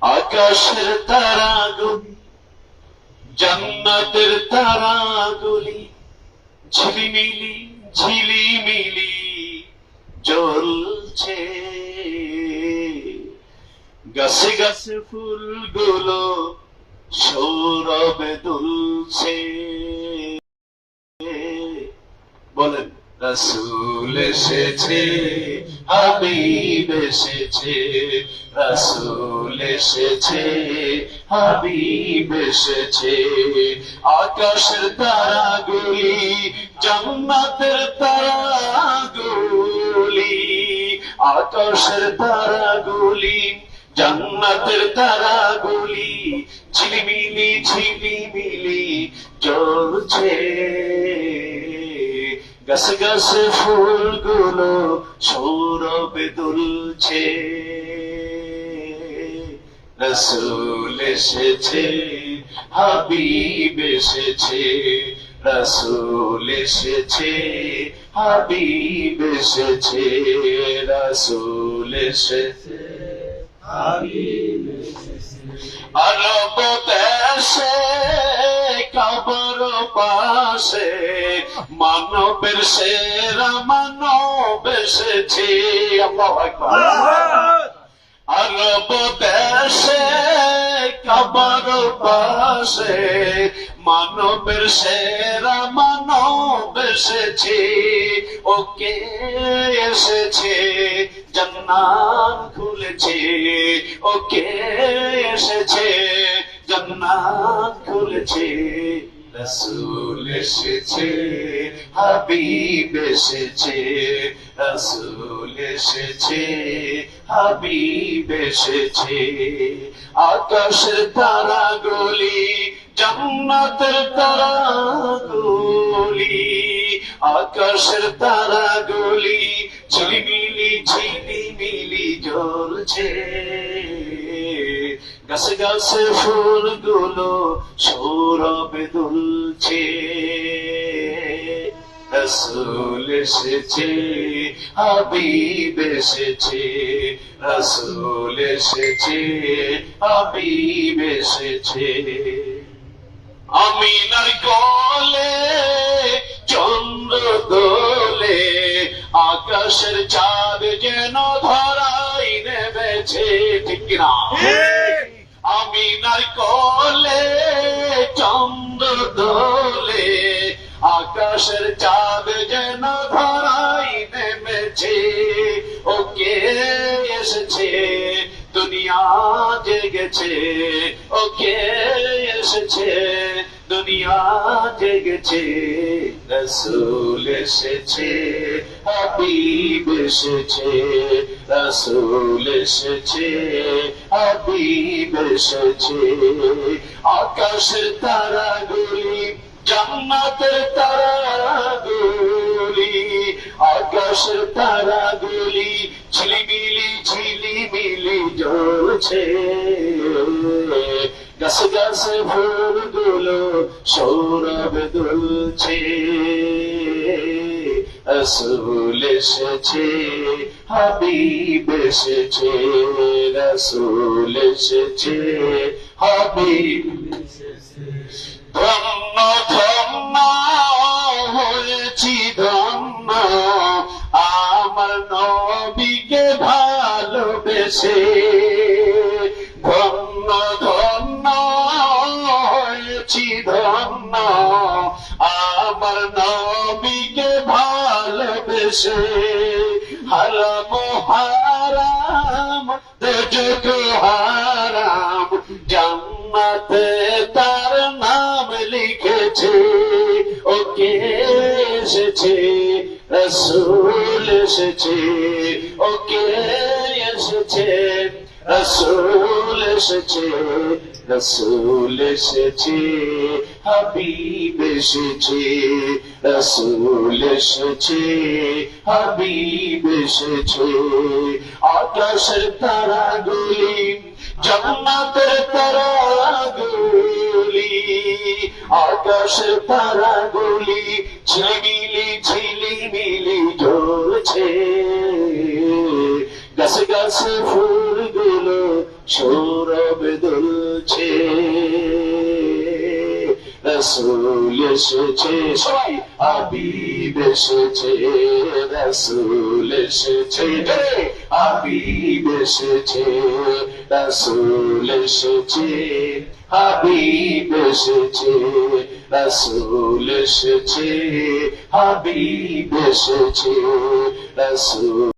আকাশের তারাগুলি, জান্নাতের তারাগুলি ঝিলিমিলি ঝিলিমিলি জ্বলছে। গাছে গাছে ফুলগুলো সৌরভে দুলছে। বলেন, রাসূল এসেছে, হাবিব এসেছে, রাসূল এসেছে, হাবিব এসেছে। আকাশের তারাগুলি, জান্নাতের তারাগুলি, আকাশের তারাগুলি, জান্নাতের তারাগুলি ঝিলিমিলি ঝিলিমিলি জ্বলছে। গাছে গাছে ফুলগুলো সৌরভে দুলছে। রাসূল এসেছে, হাবিব এসেছে, রাসূল এসেছে, হাবিব এসেছে, রাসূল এসেছে, হাবিব এসেছে। আরব দেশে কাবার পাশে মানবের সেরা মানব এসেছে। আল্লাহু আকবার। আরব দেশে কাবার পাশে মানবের সেরা মানব এসেছে। ওকে এসেছে, জান্নাত খুলেছে। ওকে এসেছে, জান্নাত খুলেছে। রাসূল এসেছে, হাবিব এসেছে, রাসূল এসেছে, হাবিব এসেছে। আকাশের তারাগুলি, জান্নাতের তারাগুলি, আকাশের তারাগুলি ঝিলিমিলি ঝিলিমিলি জ্বলছে। গাছে গাছে ফুলগুলো সৌরভে দুলছে। রাসূল এসেছে, হাবিব এসেছে, রাসূল এসেছে, হাবিব এসেছে। আমিনার কোলে চন্দ্র দোলে, আকাশের চাঁদ যেন ধরাই নেমেছে। ঠিক কিনা? আমিনার কোলে চন্দ্র দোলে, আকাশের চাঁদ যেন ধরাই নেমেছে। ওকে এসেছে, দুনিয়া জেগেছে। ওকে এসেছে, দুনিয়া জেগেছে। রাসূল এসেছে, হাবিব এসেছে, রাসূল এসেছে, হাবিব এসেছে। আকাশের তারাগুলি, জান্নাতের তারাগুলি, আকাশের তারাগুলি ঝিলিমিলি ঝিলিমিলি জ্বলছে। গাছে গাছে ফুলগুলো সৌরভে দুলছে। রাসূল এসেছে, হাবিব এসেছে, রাসূল এসেছে, হাবিব এসেছে। ধন্য ধন্য হয়েছি ধন্য, আমার নবীকে ভালোবেসে। ধন্য ধন্য হয়েছি ধন্য, আমার নবীকে ভালোবেসে। হারাম হারাম দোজখ হারাম, জান্নাতে তার নাম লিখেছে। ওকে এসেছে, রাসূল এসেছে। ওকে এসেছে, রাসূল এসেছে, রাসূল এসেছে, হাবিব এসেছে, রাসূল এসেছে, হাবিব এসেছে। আকাশের তারাগুলি, জান্নাতের তারাগুলি, আকাশের তারাগুলি ঝিলিমিলি ঝিলিমিলি জ্বলছে। গাছে গাছে ফুলগুলো সৌরভে দুলছে, রসুল এসেছে, সবাই হাবিব এসেছে, রসুল এসেছে, হাবিব এসেছে, রসুল এসেছে, হাবিব এসেছে, রসুল এসেছে, হাবিব এসেছে, রসুল